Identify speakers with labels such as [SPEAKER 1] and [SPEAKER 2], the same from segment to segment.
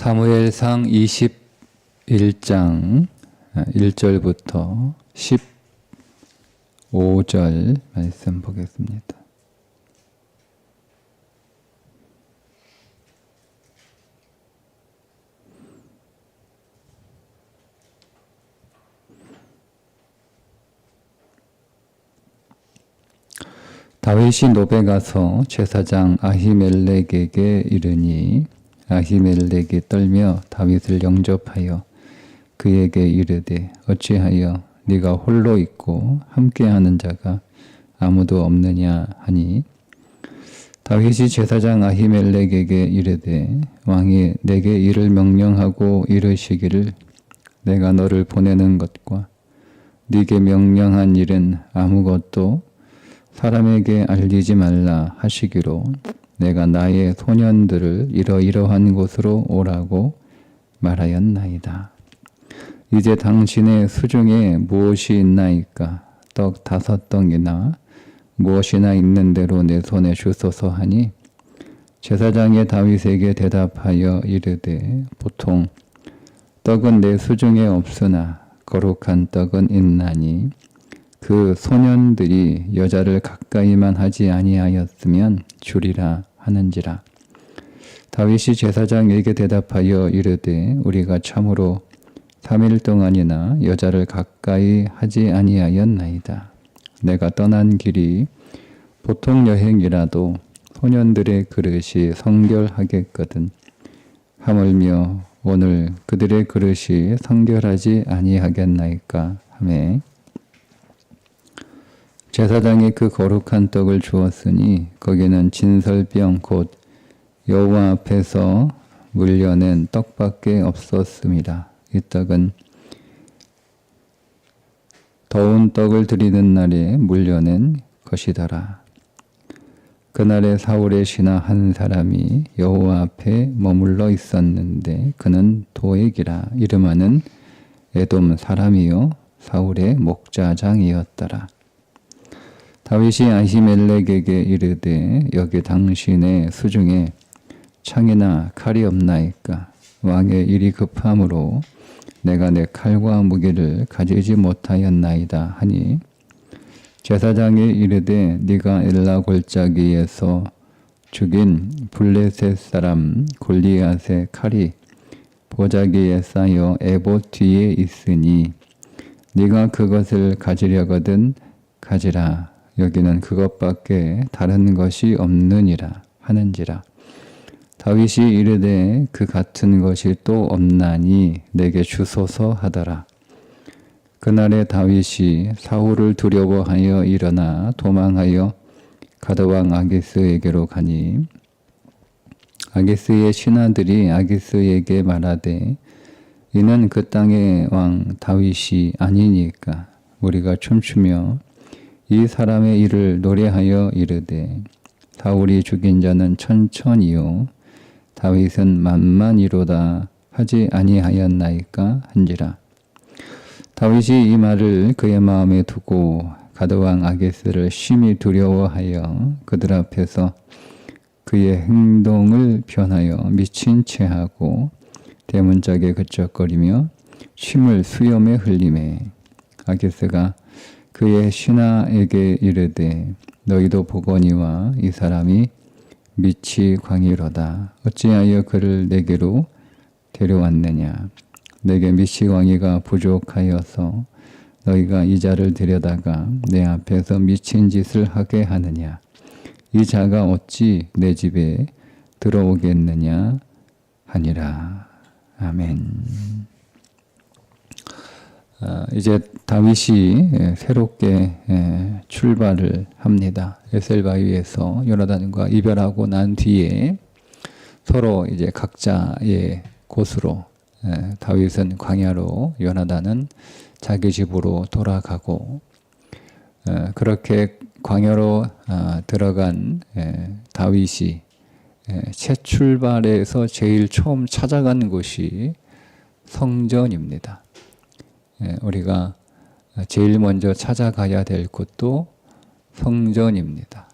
[SPEAKER 1] 사무엘상 21장 1절부터 15절 말씀 보겠습니다. 다윗이 노베 가서 제사장 아히멜렉에게 이르니 아히멜렉이 떨며 다윗을 영접하여 그에게 이르되 어찌하여 네가 홀로 있고 함께하는 자가 아무도 없느냐 하니 다윗이 제사장 아히멜렉에게 이르되 왕이 내게 이를 명령하고 이르시기를 내가 너를 보내는 것과 네게 명령한 일은 아무것도 사람에게 알리지 말라 하시기로 내가 나의 소년들을 이러이러한 곳으로 오라고 말하였나이다. 이제 당신의 수중에 무엇이 있나이까? 떡 5덩이나 무엇이나 있는 대로 내 손에 주소서 하니 제사장이 다윗에게 대답하여 이르되 보통 떡은 내 수중에 없으나 거룩한 떡은 있나니 그 소년들이 여자를 가까이만 하지 아니하였으면 주리라 하는지라. 다윗이 제사장에게 대답하여 이르되 우리가 참으로 3일 동안이나 여자를 가까이 하지 아니하였나이다. 내가 떠난 길이 보통 여행이라도 소년들의 그릇이 성결하겠거든. 하물며 오늘 그들의 그릇이 성결하지 아니하겠나이까 하매 제사장이 그 거룩한 떡을 주었으니 거기는 진설병 곧 여호와 앞에서 물려낸 떡밖에 없었습니다. 이 떡은 더운 떡을 드리는 날에 물려낸 것이더라. 그날에 사울의 신하 한 사람이 여호와 앞에 머물러 있었는데 그는 도액이라 이름하는 에돔 사람이요 사울의 목자장이었더라. 다윗이 아히멜렉에게 이르되 여기 당신의 수중에 창이나 칼이 없나이까? 왕의 일이 급함으로 내가 내 칼과 무기를 가지지 못하였나이다 하니 제사장이 이르되 네가 엘라 골짜기에서 죽인 블레셋 사람 골리앗의 칼이 보자기에 쌓여 에봇 뒤에 있으니 네가 그것을 가지려거든 가지라. 여기는 그것밖에 다른 것이 없느니라 하는지라. 다윗이 이르되 그 같은 것이 또 없나니 내게 주소서 하더라. 그날에 다윗이 사울을 두려워하여 일어나 도망하여 가드왕 아기스에게로 가니 아기스의 신하들이 아기스에게 말하되 이는 그 땅의 왕 다윗이 아니니까 우리가 춤추며 이 사람의 일을 노래하여 이르되 사울이 죽인 자는 1000이요 다윗은 10,000이로다 하지 아니하였나이까 한지라. 다윗이 이 말을 그의 마음에 두고 가드왕 아기스를 심히 두려워하여 그들 앞에서 그의 행동을 변하여 미친 채 하고 대문짝에 그적거리며 침을 수염에 흘리매 아기스가 그의 신하에게 이르되 너희도 보거니와 이 사람이 미치 광이로다. 어찌하여 그를 내게로 데려왔느냐. 내게 미치 광이가 부족하여서 너희가 이 자를 데려다가 내 앞에서 미친 짓을 하게 하느냐. 이 자가 어찌 내 집에 들어오겠느냐 하니라. 아멘. 이제 다윗이 새롭게 출발을 합니다. 에셀바위에서 요나단과 이별하고 난 뒤에 서로 이제 각자의 곳으로 다윗은 광야로 요나단은 자기 집으로 돌아가고 그렇게 광야로 들어간 다윗이 새 출발에서 제일 처음 찾아간 곳이 성전입니다. 우리가 제일 먼저 찾아가야 될 곳도 성전입니다.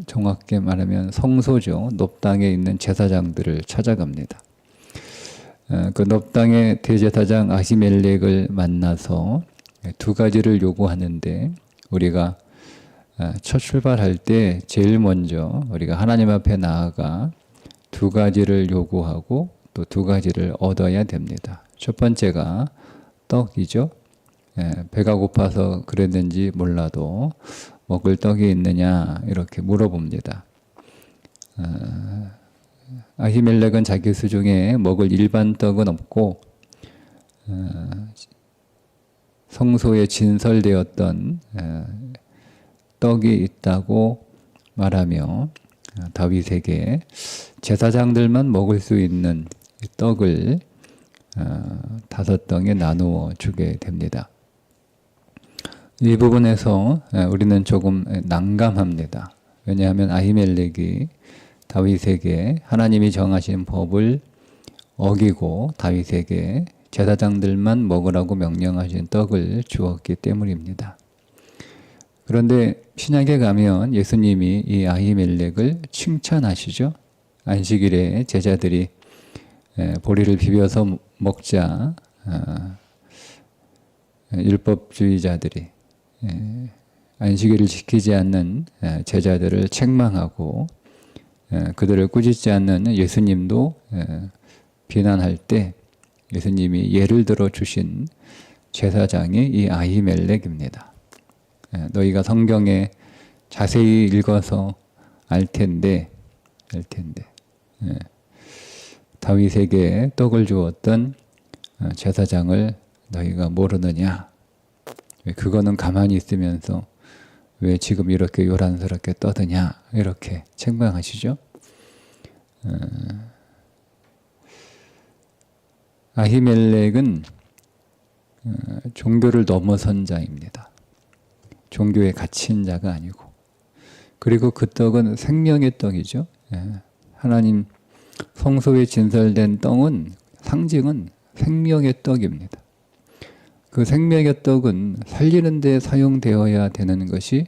[SPEAKER 1] 정확히 말하면 성소죠. 높당에 있는 제사장들을 찾아갑니다. 그 넙당의 대제사장 아히멜렉을 만나서 두 가지를 요구하는데 우리가 첫 출발할 때 제일 먼저 우리가 하나님 앞에 나아가 두 가지를 요구하고 또 두 가지를 얻어야 됩니다. 첫 번째가 떡이죠. 배가 고파서 그랬는지 몰라도 먹을 떡이 있느냐 이렇게 물어봅니다. 아히멜렉은 자기 수중에 먹을 일반 떡은 없고 성소에 진설되었던 떡이 있다고 말하며 다윗에게 제사장들만 먹을 수 있는 떡을 5덩에 나누어 주게 됩니다. 이 부분에서 우리는 조금 난감합니다. 왜냐하면 아히멜렉이 다윗에게 하나님이 정하신 법을 어기고 다윗에게 제사장들만 먹으라고 명령하신 떡을 주었기 때문입니다. 그런데 신약에 가면 예수님이 이 아히멜렉을 칭찬하시죠. 안식일에 제자들이 보리를 비벼서 먹자 율법주의자들이 안식일을 지키지 않는 제자들을 책망하고 그들을 꾸짖지 않는 예수님도 비난할 때 예수님이 예를 들어 주신 제사장이 이 아히멜렉입니다. 너희가 성경에 자세히 읽어서 알 텐데 다윗에게 떡을 주었던 제사장을 너희가 모르느냐? 그거는 가만히 있으면서 왜 지금 이렇게 요란스럽게 떠드냐? 이렇게 책망하시죠. 아히멜렉은 종교를 넘어선 자입니다. 종교에 갇힌 자가 아니고, 그리고 그 떡은 생명의 떡이죠. 하나님 성소에 진설된 떡은 상징은 생명의 떡입니다. 그 생명의 떡은 살리는 데 사용되어야 되는 것이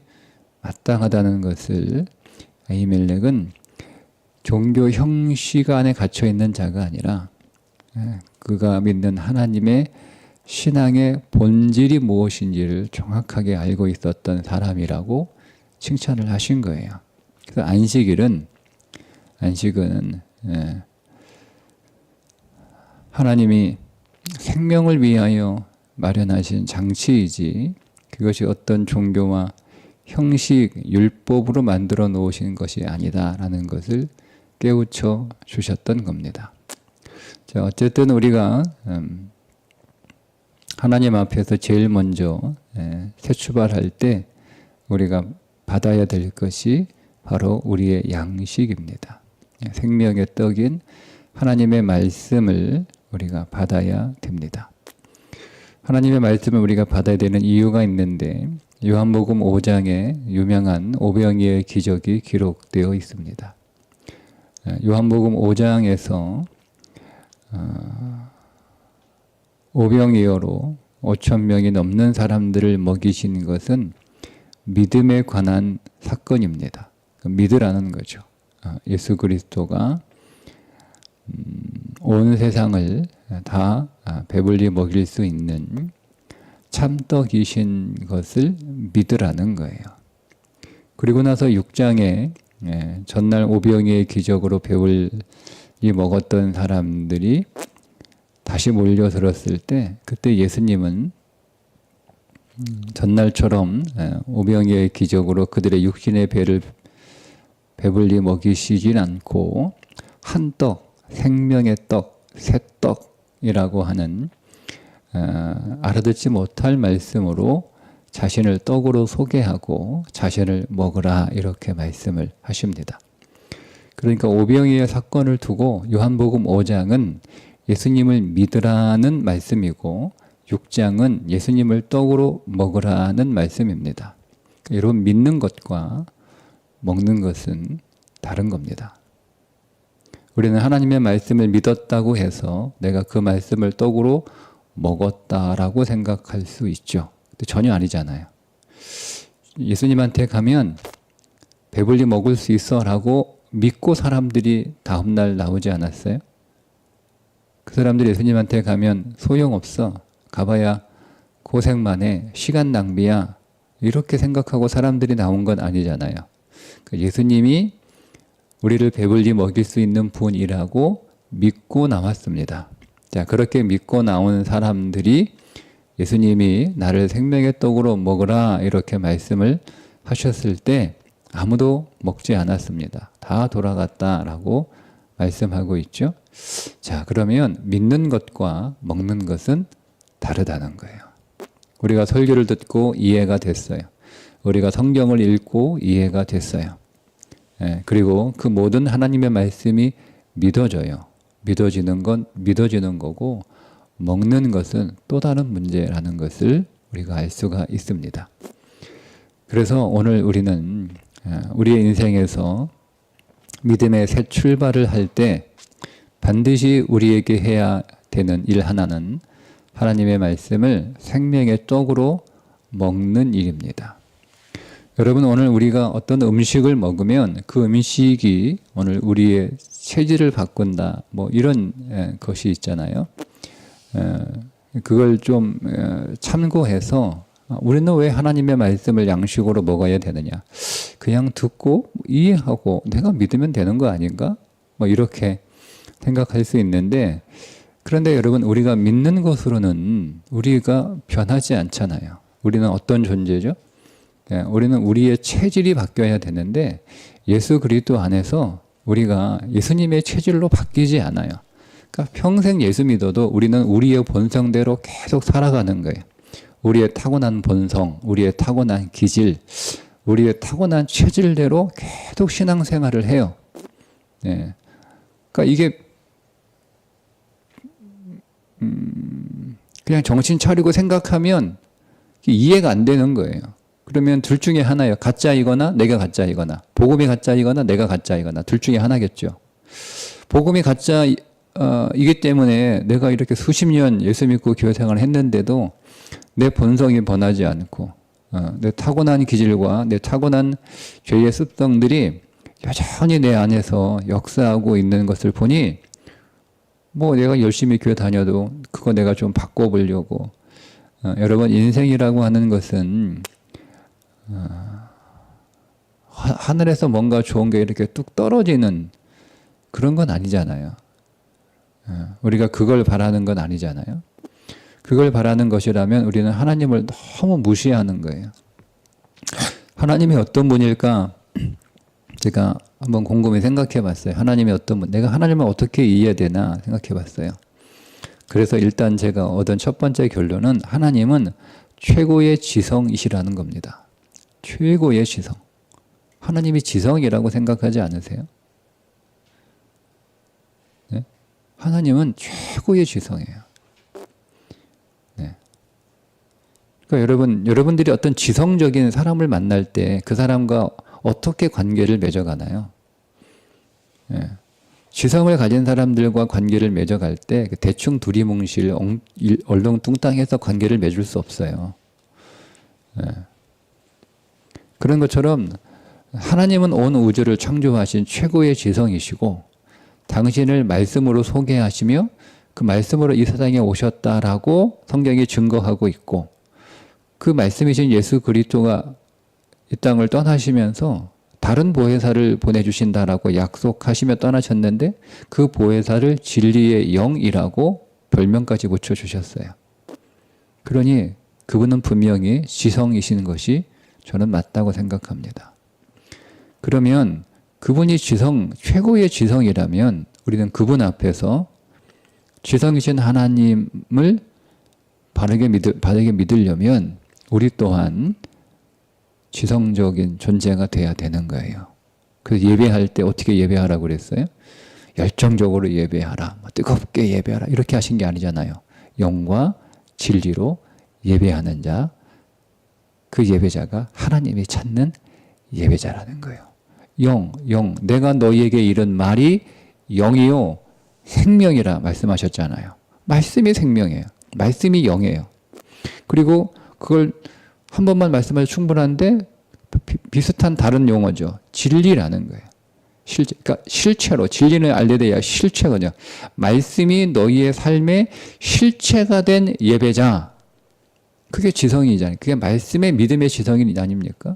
[SPEAKER 1] 마땅하다는 것을 아히멜렉은 종교 형식 안에 갇혀 있는 자가 아니라 그가 믿는 하나님의 신앙의 본질이 무엇인지를 정확하게 알고 있었던 사람이라고 칭찬을 하신 거예요. 그래서 안식은 하나님이 생명을 위하여 마련하신 장치이지 그것이 어떤 종교와 형식, 율법으로 만들어 놓으신 것이 아니다라는 것을 깨우쳐 주셨던 겁니다. 자, 어쨌든 우리가 하나님 앞에서 제일 먼저 새 출발할 때 우리가 받아야 될 것이 바로 우리의 양식입니다. 생명의 떡인 하나님의 말씀을 우리가 받아야 됩니다. 하나님의 말씀을 우리가 받아야 되는 이유가 있는데 요한복음 5장에 유명한 오병이어의 기적이 기록되어 있습니다. 요한복음 5장에서 오병이어로 5,000명이 넘는 사람들을 먹이신 것은 믿음에 관한 사건입니다. 믿으라는 거죠. 예수 그리스도가 온 세상을 다 배불리 먹일 수 있는 참떡이신 것을 믿으라는 거예요. 그리고 나서 6장에 전날 오병이어의 기적으로 배불리 먹었던 사람들이 다시 몰려들었을 때 그때 예수님은 전날처럼 오병이어의 기적으로 그들의 육신의 배를 배불리 먹이시진 않고 한 떡, 생명의 떡, 새 떡이라고 하는 알아듣지 못할 말씀으로 자신을 떡으로 소개하고 자신을 먹으라 이렇게 말씀을 하십니다. 그러니까 오병이어의 사건을 두고 요한복음 5장은 예수님을 믿으라는 말씀이고 6장은 예수님을 떡으로 먹으라는 말씀입니다. 여러분, 믿는 것과 먹는 것은 다른 겁니다. 우리는 하나님의 말씀을 믿었다고 해서 내가 그 말씀을 떡으로 먹었다라고 생각할 수 있죠. 근데 전혀 아니잖아요. 예수님한테 가면 배불리 먹을 수 있어 라고 믿고 사람들이 다음날 나오지 않았어요? 그 사람들이 예수님한테 가면 소용없어. 가봐야 고생만 해. 시간 낭비야. 이렇게 생각하고 사람들이 나온 건 아니잖아요. 예수님이 우리를 배불리 먹일 수 있는 분이라고 믿고 나왔습니다. 자, 그렇게 믿고 나온 사람들이 예수님이 나를 생명의 떡으로 먹으라 이렇게 말씀을 하셨을 때 아무도 먹지 않았습니다. 다 돌아갔다라고 말씀하고 있죠. 자, 그러면 믿는 것과 먹는 것은 다르다는 거예요. 우리가 설교를 듣고 이해가 됐어요. 우리가 성경을 읽고 이해가 됐어요. 그리고 그 모든 하나님의 말씀이 믿어져요. 믿어지는 건 믿어지는 거고 먹는 것은 또 다른 문제라는 것을 우리가 알 수가 있습니다. 그래서 오늘 우리는 우리의 인생에서 믿음의 새 출발을 할 때 반드시 우리에게 해야 되는 일 하나는 하나님의 말씀을 생명의 떡으로 먹는 일입니다. 여러분, 오늘 우리가 어떤 음식을 먹으면 그 음식이 오늘 우리의 체질을 바꾼다, 뭐 이런 것이 있잖아요. 그걸 좀 참고해서 우리는 왜 하나님의 말씀을 양식으로 먹어야 되느냐? 그냥 듣고 이해하고 내가 믿으면 되는 거 아닌가? 뭐 이렇게 생각할 수 있는데, 그런데 여러분, 우리가 믿는 것으로는 우리가 변하지 않잖아요. 우리는 어떤 존재죠? 우리는 우리의 체질이 바뀌어야 되는데 예수 그리스도 안에서 우리가 예수님의 체질로 바뀌지 않아요. 그러니까 평생 예수 믿어도 우리는 우리의 본성대로 계속 살아가는 거예요. 우리의 타고난 본성, 우리의 타고난 기질, 우리의 타고난 체질대로 계속 신앙생활을 해요. 그러니까 이게 그냥 정신 차리고 생각하면 이해가 안 되는 거예요. 그러면 둘 중에 하나예요. 가짜이거나 내가 가짜이거나, 복음이 가짜이거나 내가 가짜이거나, 둘 중에 하나겠죠. 복음이 가짜이기 때문에 내가 이렇게 수십 년 예수 믿고 교회 생활을 했는데도 내 본성이 변하지 않고 내 타고난 기질과 내 타고난 죄의 습성들이 여전히 내 안에서 역사하고 있는 것을 보니 뭐 내가 열심히 교회 다녀도 그거 내가 좀 바꿔보려고. 여러분, 인생이라고 하는 것은 하늘에서 뭔가 좋은 게 이렇게 뚝 떨어지는 그런 건 아니잖아요. 우리가 그걸 바라는 건 아니잖아요. 그걸 바라는 것이라면 우리는 하나님을 너무 무시하는 거예요. 하나님이 어떤 분일까? 제가 한번 곰곰이 생각해 봤어요. 하나님이 어떤 분, 내가 하나님을 어떻게 이해해야 되나 생각해 봤어요. 그래서 일단 제가 얻은 첫 번째 결론은 하나님은 최고의 지성이시라는 겁니다. 최고의 지성. 하나님이 지성이라고 생각하지 않으세요? 네? 하나님은 최고의 지성이에요. 네. 그러니까 여러분들이 어떤 지성적인 사람을 만날 때 그 사람과 어떻게 관계를 맺어가나요? 네. 지성을 가진 사람들과 관계를 맺어갈 때 대충 두리뭉실 얼렁뚱땅해서 관계를 맺을 수 없어요. 네. 그런 것처럼 하나님은 온 우주를 창조하신 최고의 지성이시고 당신을 말씀으로 소개하시며 그 말씀으로 이 세상에 오셨다라고 성경이 증거하고 있고, 그 말씀이신 예수 그리스도가 이 땅을 떠나시면서 다른 보혜사를 보내주신다라고 약속하시며 떠나셨는데 그 보혜사를 진리의 영이라고 별명까지 붙여주셨어요. 그러니 그분은 분명히 지성이신 것이 저는 맞다고 생각합니다. 그러면 그분이 최고의 지성이라면 우리는 그분 앞에서 지성이신 하나님을 바르게 믿으려면 우리 또한 지성적인 존재가 돼야 되는 거예요. 그래서 예배할 때 어떻게 예배하라고 그랬어요? 열정적으로 예배하라, 뜨겁게 예배하라 이렇게 하신 게 아니잖아요. 영과 진리로 예배하는 자, 그 예배자가 하나님이 찾는 예배자라는 거예요. 영, 내가 너희에게 이른 말이 영이요 생명이라 말씀하셨잖아요. 말씀이 생명이에요. 말씀이 영이에요. 그리고 그걸 한 번만 말씀하셔도 충분한데 비슷한 다른 용어죠. 진리라는 거예요. 실제, 그러니까 실체로 진리는 알레데야 실체거든요. 말씀이 너희의 삶의 실체가 된 예배자. 그게 지성이잖아요. 그게 말씀의 믿음의 지성이 아닙니까?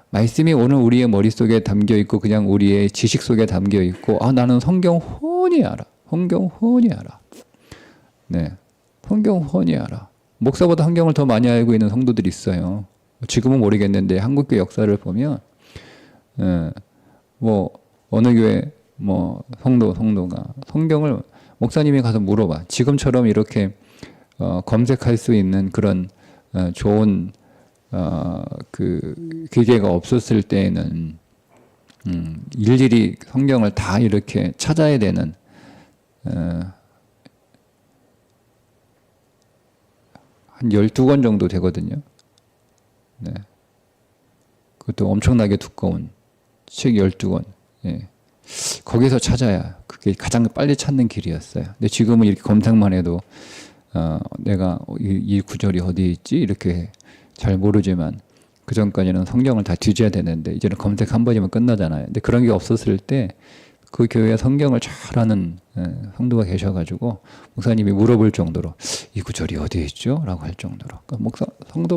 [SPEAKER 1] 말씀이 오늘 우리의 머릿속에 담겨 있고 그냥 우리의 지식 속에 담겨 있고 나는 성경 훤히 알아. 성경 훤히 알아. 네, 성경 훤히 알아. 목사보다 성경을 더 많이 알고 있는 성도들이 있어요. 지금은 모르겠는데 한국교 역사를 보면 뭐 어느 교회 뭐 성도가 성경을 목사님이 가서 물어봐. 지금처럼 이렇게 검색할 수 있는 그런 좋은 그 기계가 없었을 때에는 일일이 성경을 다 이렇게 찾아야 되는 한 12권 정도 되거든요. 네. 그것도 엄청나게 두꺼운 책 12권. 예. 거기서 찾아야 그게 가장 빨리 찾는 길이었어요. 근데 지금은 이렇게 검색만 해도 내가 이 구절이 어디에 있지? 이렇게 잘 모르지만 그 전까지는 성경을 다 뒤져야 되는데 이제는 검색 한 번이면 끝나잖아요. 근데 그런 게 없었을 때 그 교회에 성경을 잘 아는 성도가 계셔가지고 목사님이 물어볼 정도로 이 구절이 어디에 있죠? 라고 할 정도로. 그러니까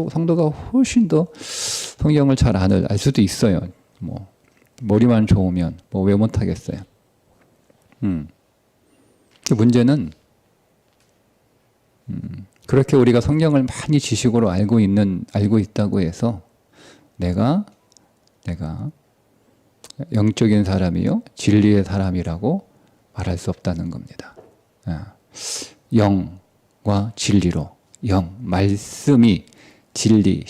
[SPEAKER 1] 성도가 훨씬 더 성경을 잘 알 수도 있어요. 뭐 머리만 좋으면 뭐 왜 못하겠어요. 문제는 그렇게 우리가 성경을 많이 지식으로 알고 있다고 해서 내가 영적인 사람이요 진리의 사람이라고 말할 수 없다는 겁니다. 영과 진리로 말씀이 진리,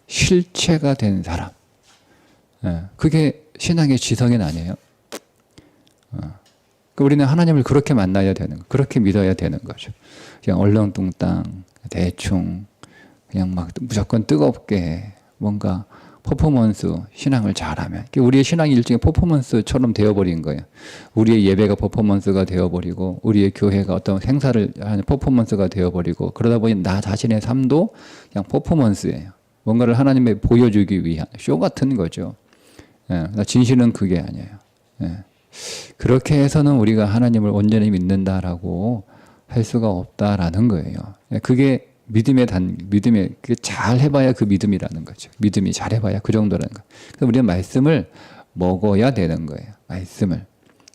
[SPEAKER 1] 실체가 된 사람. 그게 신앙의 지성은 아니에요. 우리는 하나님을 그렇게 만나야 되는 거, 그렇게 믿어야 되는 거죠. 그냥 얼렁뚱땅 대충 그냥 막 무조건 뜨겁게 뭔가 퍼포먼스 신앙을 잘하면 우리의 신앙이 일종의 퍼포먼스처럼 되어버린 거예요. 우리의 예배가 퍼포먼스가 되어버리고 우리의 교회가 어떤 행사를 하는 퍼포먼스가 되어버리고 그러다 보니 나 자신의 삶도 그냥 퍼포먼스예요. 뭔가를 하나님에 보여주기 위한 쇼 같은 거죠. 진실은 그게 아니에요. 그렇게 해서는 우리가 하나님을 온전히 믿는다라고 할 수가 없다라는 거예요. 그게 믿음의 그게 잘 해봐야 그 믿음이라는 거죠. 믿음이 잘 해봐야 그 정도라는 거. 그래서 우리는 말씀을 먹어야 되는 거예요. 말씀을.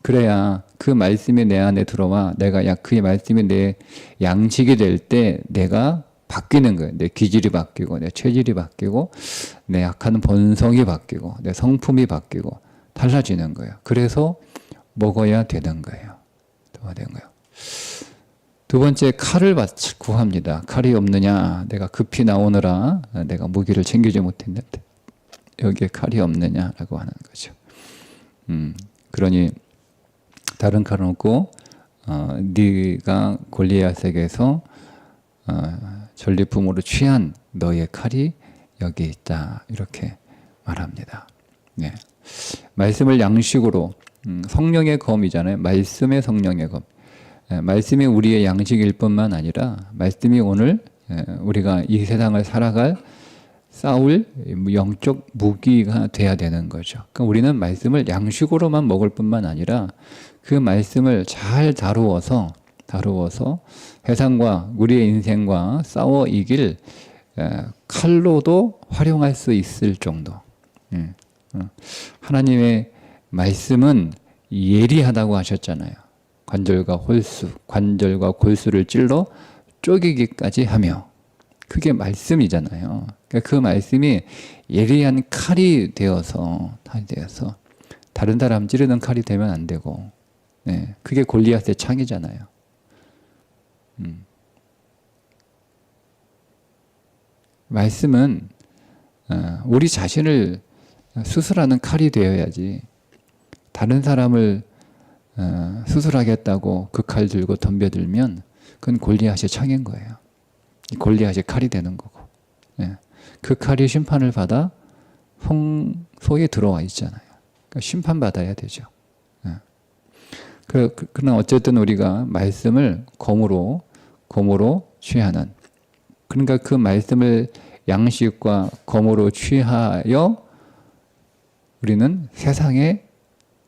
[SPEAKER 1] 그래야 그 말씀이 내 안에 들어와 내가 그 말씀이 내 양식이 될 때 내가 바뀌는 거예요. 내 기질이 바뀌고 내 체질이 바뀌고 내 약한 본성이 바뀌고 내 성품이 바뀌고 달라지는 거예요. 그래서 먹어야 되는 거예요. 두 번째, 칼을 구합니다. 칼이 없느냐? 내가 급히 나오느라 내가 무기를 챙기지 못했는데 여기에 칼이 없느냐라고 하는 거죠. 그러니 다른 칼은 없고 네가 골리앗에게서 전리품으로 취한 너의 칼이 여기 있다. 이렇게 말합니다. 네. 말씀을 양식으로 성령의 검이잖아요. 말씀의 성령의 검. 말씀이 우리의 양식일 뿐만 아니라 말씀이 오늘 우리가 이 세상을 살아갈 싸울 영적 무기가 돼야 되는 거죠. 그러니까 우리는 말씀을 양식으로만 먹을 뿐만 아니라 그 말씀을 잘 다루어서 세상과 우리의 인생과 싸워 이길 칼로도 활용할 수 있을 정도. 하나님의 말씀은 예리하다고 하셨잖아요. 관절과 골수를 찔러 쪼개기까지 하며 그게 말씀이잖아요. 그러니까 그 말씀이 예리한 칼이 되어서 다른 사람 찌르는 칼이 되면 안 되고 그게 골리앗의 창이잖아요. 말씀은 우리 자신을 수술하는 칼이 되어야지 다른 사람을 수술하겠다고 그 칼 들고 덤벼들면 그건 골리앗의 창인 거예요. 골리앗의 칼이 되는 거고 그 칼이 심판을 받아 속에 들어와 있잖아요. 그러니까 심판받아야 되죠. 그러나 어쨌든 우리가 말씀을 검으로 취하는 그러니까 그 말씀을 양식과 검으로 취하여 우리는 세상에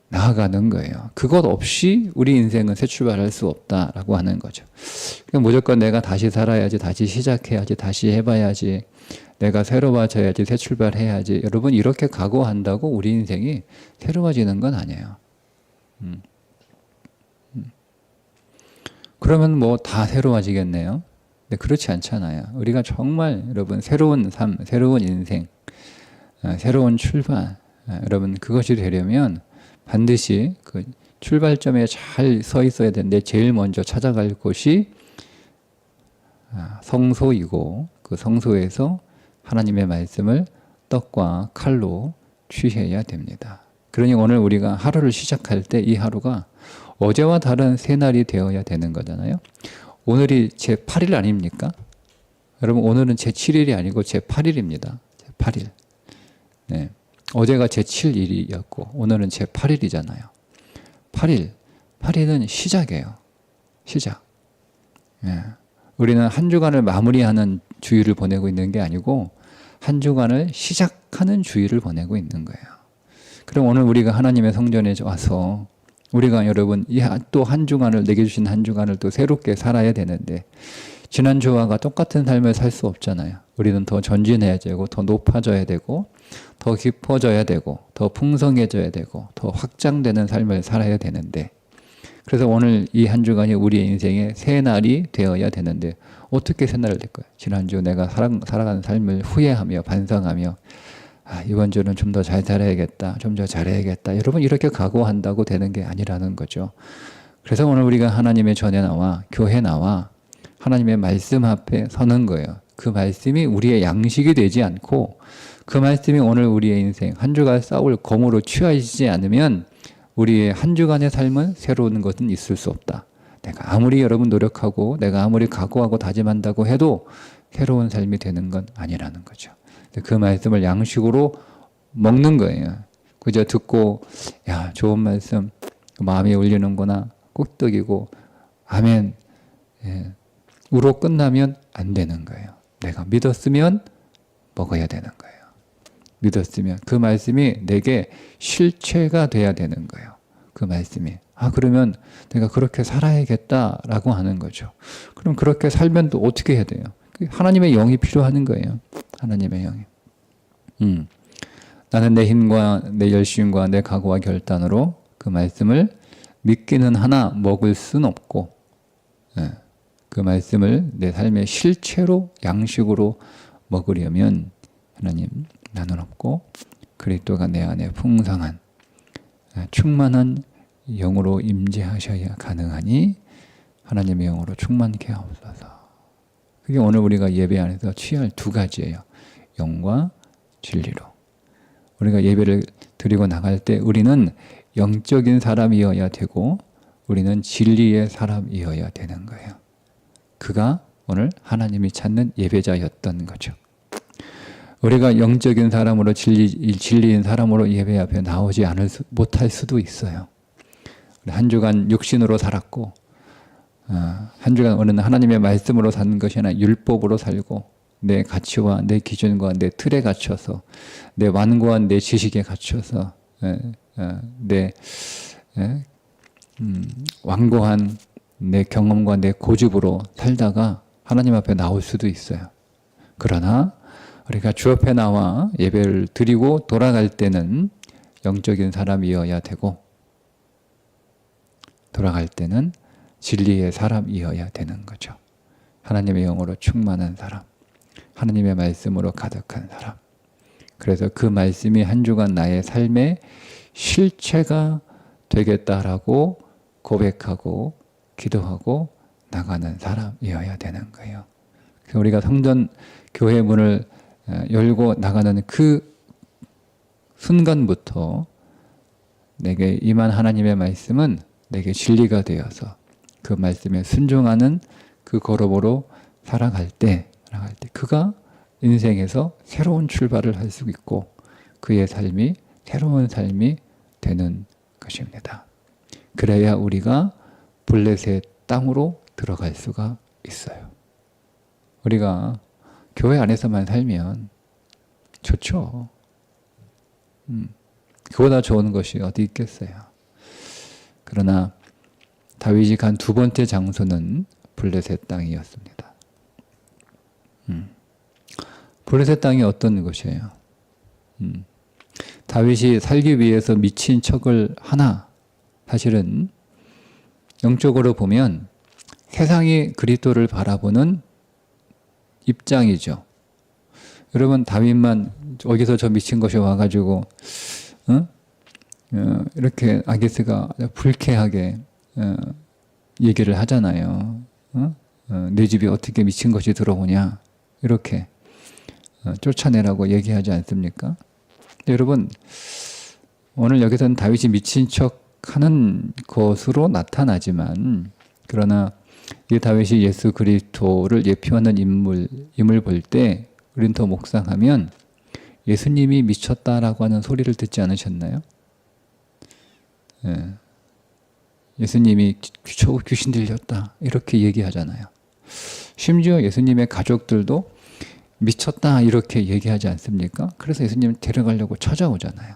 [SPEAKER 1] 나아가는 거예요. 그것 없이 우리 인생은 새 출발할 수 없다라고 하는 거죠. 그러니까 무조건 내가 다시 살아야지, 다시 시작해야지, 다시 해봐야지, 내가 새로워져야지, 새 출발해야지. 여러분 이렇게 각오한다고 우리 인생이 새로워지는 건 아니에요. 그러면 뭐 다 새로워지겠네요. 근데 그렇지 않잖아요. 우리가 정말 여러분 새로운 삶, 새로운 인생, 새로운 출발, 여러분 그것이 되려면 반드시 그 출발점에 잘 서 있어야 되는데 제일 먼저 찾아갈 곳이 성소이고 그 성소에서 하나님의 말씀을 떡과 칼로 취해야 됩니다. 그러니 오늘 우리가 하루를 시작할 때 이 하루가 어제와 다른 새 날이 되어야 되는 거잖아요. 오늘이 제 8일 아닙니까? 여러분 오늘은 제 7일이 아니고 제 8일입니다. 제 8일. 네. 어제가 제 7일이었고 오늘은 제 8일이잖아요. 8일은 시작이에요. 시작. 네. 우리는 한 주간을 마무리하는 주일을 보내고 있는 게 아니고 한 주간을 시작하는 주일을 보내고 있는 거예요. 그럼 오늘 우리가 하나님의 성전에 와서 우리가 여러분 또 한 주간을 내게 주신 한 주간을 또 새롭게 살아야 되는데 지난주와 똑같은 삶을 살 수 없잖아요. 우리는 더 전진해야 되고 더 높아져야 되고 더 깊어져야 되고 더 풍성해져야 되고 더 확장되는 삶을 살아야 되는데 그래서 오늘 이 한 주간이 우리의 인생의 새 날이 되어야 되는데 어떻게 새 날을 될까요? 지난주 내가 살아가는 삶을 후회하며 반성하며 이번 주는 좀 더 잘 살아야겠다. 좀 더 잘해야겠다. 여러분 이렇게 각오한다고 되는 게 아니라는 거죠. 그래서 오늘 우리가 하나님의 전에 나와 교회 나와 하나님의 말씀 앞에 서는 거예요. 그 말씀이 우리의 양식이 되지 않고 그 말씀이 오늘 우리의 인생 한 주간 싸울 검으로 취하지 않으면 우리의 한 주간의 삶은 새로운 것은 있을 수 없다. 내가 아무리 여러분 노력하고 내가 아무리 각오하고 다짐한다고 해도 새로운 삶이 되는 건 아니라는 거죠. 그 말씀을 양식으로 먹는 거예요. 그저 듣고 야 좋은 말씀 마음이 울리는구나 꿀떡이고 아멘 우로 끝나면 안 되는 거예요. 내가 믿었으면 먹어야 되는 거예요. 믿었으면 그 말씀이 내게 실체가 돼야 되는 거예요. 그 말씀이 그러면 내가 그렇게 살아야겠다라고 하는 거죠. 그럼 그렇게 살면 또 어떻게 해야 돼요? 하나님의 영이 필요한 거예요. 하나님의 영이. 나는 내 힘과 내 열심과 내 각오와 결단으로 그 말씀을 믿기는 하나 먹을 수는 없고 그 말씀을 내 삶의 실체로 양식으로 먹으려면 하나님 나는 없고 그리스도가 내 안에 풍성한 충만한 영으로 임재하셔야 가능하니 하나님의 영으로 충만케 하옵소서. 그게 오늘 우리가 예배 안에서 취할 두 가지예요. 영과 진리로. 우리가 예배를 드리고 나갈 때 우리는 영적인 사람이어야 되고 우리는 진리의 사람이어야 되는 거예요. 그가 오늘 하나님이 찾는 예배자였던 거죠. 우리가 영적인 사람으로 진리인 사람으로 예배 앞에 나오지 못할 수도 있어요. 한 주간 육신으로 살았고 한 주간 우리는 하나님의 말씀으로 사는 것이 아니라 율법으로 살고 내 가치와 내 기준과 내 틀에 갇혀서 내 완고한 내 지식에 갇혀서 내 완고한 내 경험과 내 고집으로 살다가 하나님 앞에 나올 수도 있어요. 그러나 우리가 주 앞에 나와 예배를 드리고 돌아갈 때는 영적인 사람이어야 되고 돌아갈 때는 진리의 사람이어야 되는 거죠. 하나님의 영으로 충만한 사람, 하나님의 말씀으로 가득한 사람. 그래서 그 말씀이 한 주간 나의 삶의 실체가 되겠다라고 고백하고 기도하고 나가는 사람이어야 되는 거예요. 그래서 우리가 성전 교회 문을 열고 나가는 그 순간부터 내게 임한 하나님의 말씀은 내게 진리가 되어서 그 말씀에 순종하는 그 걸음으로 살아갈 때 그가 인생에서 새로운 출발을 할 수 있고 그의 삶이 새로운 삶이 되는 것입니다. 그래야 우리가 블레셋 땅으로 들어갈 수가 있어요. 우리가 교회 안에서만 살면 좋죠. 그보다 좋은 것이 어디 있겠어요. 그러나 다윗이 간 두 번째 장소는 블레셋 땅이었습니다. 블레셋 땅이 어떤 곳이에요? 다윗이 살기 위해서 미친 척을 하나? 사실은 영적으로 보면 세상이 그리스도를 바라보는 입장이죠. 여러분, 다윗만 어디서 저 미친 것이 와가지고 이렇게 아기스가 불쾌하게 얘기를 하잖아요. 내 집에 어떻게 미친 것이 들어오냐, 이렇게 쫓아내라고 얘기하지 않습니까? 근데 여러분, 오늘 여기서는 다윗이 미친 척하는 것으로 나타나지만, 그러나 이 다윗이 예수 그리스도를 예표하는 인물임을 볼 때 우리는 더 묵상하면 예수님이 미쳤다라고 하는 소리를 듣지 않으셨나요? 예. 예수님이 귀신 들렸다 이렇게 얘기하잖아요. 심지어 예수님의 가족들도 미쳤다 이렇게 얘기하지 않습니까? 그래서 예수님 데려가려고 찾아오잖아요.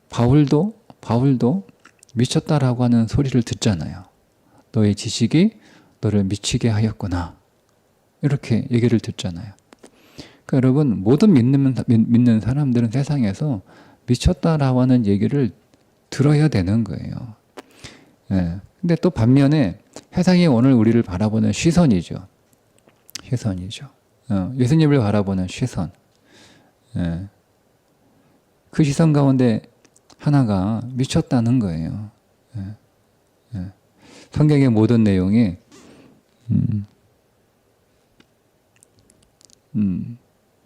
[SPEAKER 1] 바울도 미쳤다라고 하는 소리를 듣잖아요. 너의 지식이 너를 미치게 하였구나, 이렇게 얘기를 듣잖아요. 그러니까 여러분, 모든 믿는 사람들은 세상에서 미쳤다라고 하는 얘기를 들어야 되는 거예요. 예. 근데 또 반면에 세상이 오늘 우리를 바라보는 시선이죠. 예수님을 바라보는 시선. 예. 그 시선 가운데 하나가 미쳤다는 거예요. 예. 예. 성경의 모든 내용이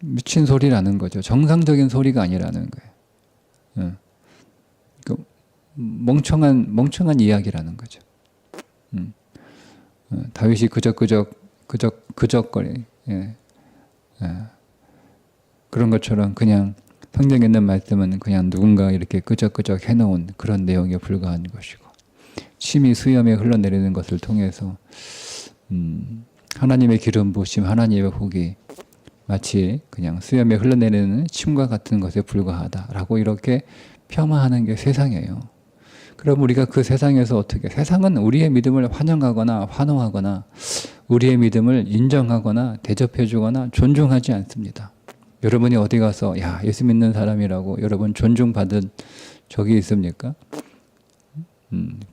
[SPEAKER 1] 미친 소리라는 거죠. 정상적인 소리가 아니라는 거예요. 예. 그 멍청한 이야기라는 거죠. 다윗이 그적거리. 예. 예. 그런 것처럼 그냥 성경에 있는 말씀은 그냥 누군가 이렇게 끄적끄적 해놓은 그런 내용에 불과한 것이고, 침이 수염에 흘러내리는 것을 통해서 하나님의 기름 부으심, 하나님의 복이 마치 그냥 수염에 흘러내리는 침과 같은 것에 불과하다라고 이렇게 폄하하는 게 세상이에요. 그럼 우리가 그 세상에서 어떻게, 세상은 우리의 믿음을 환영하거나 환호하거나 우리의 믿음을 인정하거나 대접해주거나 존중하지 않습니다. 여러분이 어디 가서 야, 예수 믿는 사람이라고 여러분 존중받은 적이 있습니까?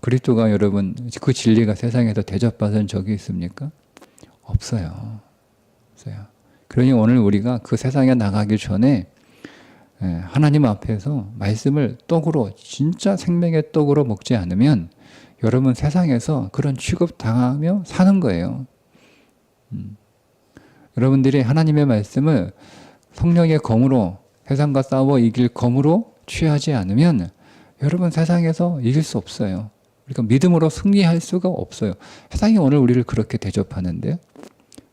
[SPEAKER 1] 그리스도가 여러분 그 진리가 세상에서 대접받은 적이 있습니까? 없어요. 그러니 오늘 우리가 그 세상에 나가기 전에 하나님 앞에서 말씀을 떡으로, 진짜 생명의 떡으로 먹지 않으면 여러분 세상에서 그런 취급 당하며 사는 거예요. 여러분들이 하나님의 말씀을 성령의 검으로, 세상과 싸워 이길 검으로 취하지 않으면 여러분 세상에서 이길 수 없어요. 그러니까 믿음으로 승리할 수가 없어요. 세상이 오늘 우리를 그렇게 대접하는데,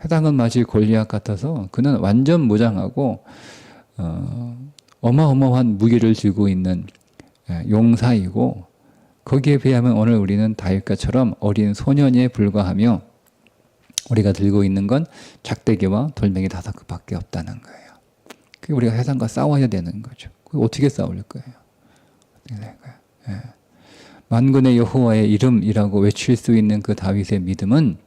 [SPEAKER 1] 세상은 마치 골리앗 같아서 그는 완전 무장하고 어마어마한 무기를 쥐고 있는 용사이고, 거기에 비하면 오늘 우리는 다윗과처럼 어린 소년에 불과하며 우리가 들고 있는 건 작대기와 돌멩이 5개밖에 없다는 거예요. 그게 우리가 세상과 싸워야 되는 거죠. 그게 어떻게 싸울 거예요? 예. 만군의 여호와의 이름이라고 외칠 수 있는 그 다윗의 믿음은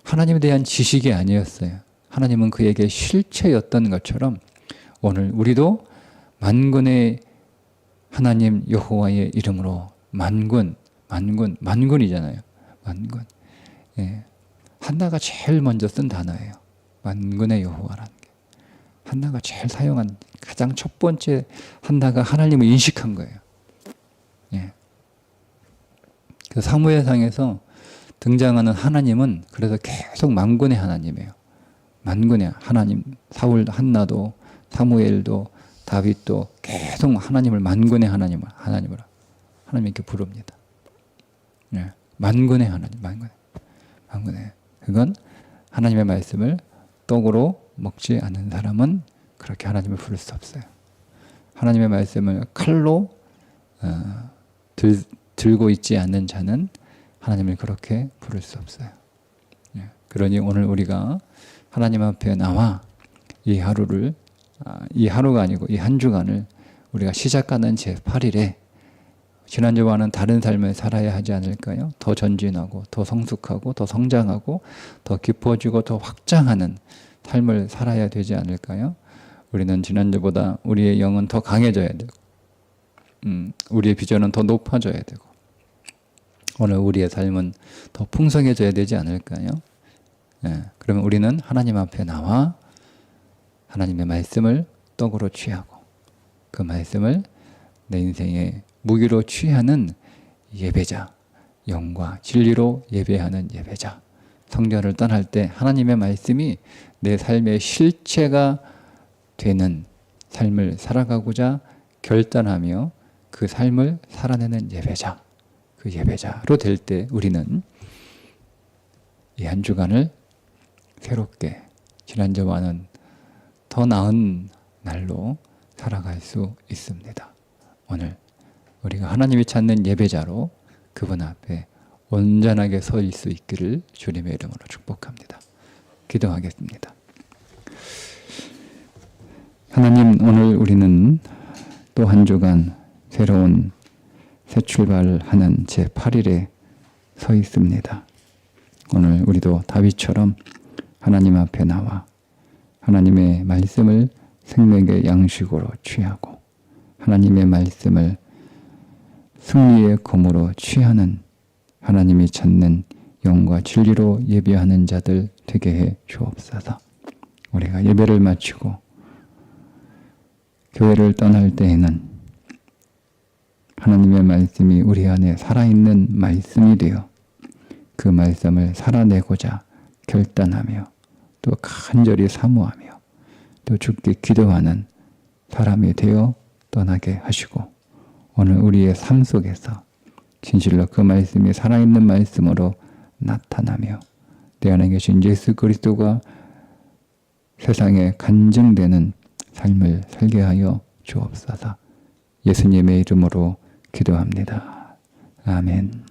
[SPEAKER 1] 하나님에 대한 지식이 아니었어요. 하나님은 그에게 실체였던 것처럼 오늘 우리도 만군의 하나님 여호와의 이름으로, 만군이잖아요. 만군. 예. 한나가 제일 먼저 쓴 단어예요. 만군의 여호와라는 게. 한나가 제일 사용한 가장 첫 번째, 한나가 하나님을 인식한 거예요. 예. 그 사무엘상에서 등장하는 하나님은 그래서 계속 만군의 하나님이에요. 만군의 하나님. 사울, 한나도, 사무엘도, 다윗도 계속 하나님을 만군의 하나님으로 하나님 이렇게 부릅니다. 예. 만군의 하나님, 만군의. 그건 하나님의 말씀을 떡으로 먹지 않는 사람은 그렇게 하나님을 부를 수 없어요. 하나님의 말씀을 칼로 들고 있지 않는 자는 하나님을 그렇게 부를 수 없어요. 예. 그러니 오늘 우리가 하나님 앞에 나와 이 하루가 아니고 이 한 주간을 우리가 시작하는 제8일에 지난주와는 다른 삶을 살아야 하지 않을까요? 더 전진하고 더 성숙하고 더 성장하고 더 깊어지고 더 확장하는 삶을 살아야 되지 않을까요? 우리는 지난주보다 우리의 영은 더 강해져야 되고 우리의 비전은 더 높아져야 되고 오늘 우리의 삶은 더 풍성해져야 되지 않을까요? 그러면 우리는 하나님 앞에 나와 하나님의 말씀을 떡으로 취하고 그 말씀을 내 인생의 무기로 취하는 예배자, 영과 진리로 예배하는 예배자. 성전을 떠날 때 하나님의 말씀이 내 삶의 실체가 되는 삶을 살아가고자 결단하며 그 삶을 살아내는 예배자, 그 예배자로 될 때 우리는 이 한 주간을 새롭게 지난주와는 더 나은 날로 살아갈 수 있습니다. 오늘 우리가 하나님이 찾는 예배자로 그분 앞에 온전하게 설 수 있기를 주님의 이름으로 축복합니다. 기도하겠습니다. 하나님, 오늘 우리는 또 한 주간 새로운 새 출발하는 제8일에 서 있습니다. 오늘 우리도 다윗처럼 하나님 앞에 나와 하나님의 말씀을 생명의 양식으로 취하고 하나님의 말씀을 승리의 검으로 취하는 하나님이 찾는 영과 진리로 예배하는 자들 되게 해 주옵소서. 우리가 예배를 마치고 교회를 떠날 때에는 하나님의 말씀이 우리 안에 살아있는 말씀이 되어 그 말씀을 살아내고자 결단하며 또 간절히 사모하며 또 주께 기도하는 사람이 되어 떠나게 하시고 오늘 우리의 삶 속에서 진실로 그 말씀이 살아있는 말씀으로 나타나며 내 안에 계신 예수 그리스도가 세상에 간증되는 삶을 살게 하여 주옵소서. 예수님의 이름으로 기도합니다. 아멘.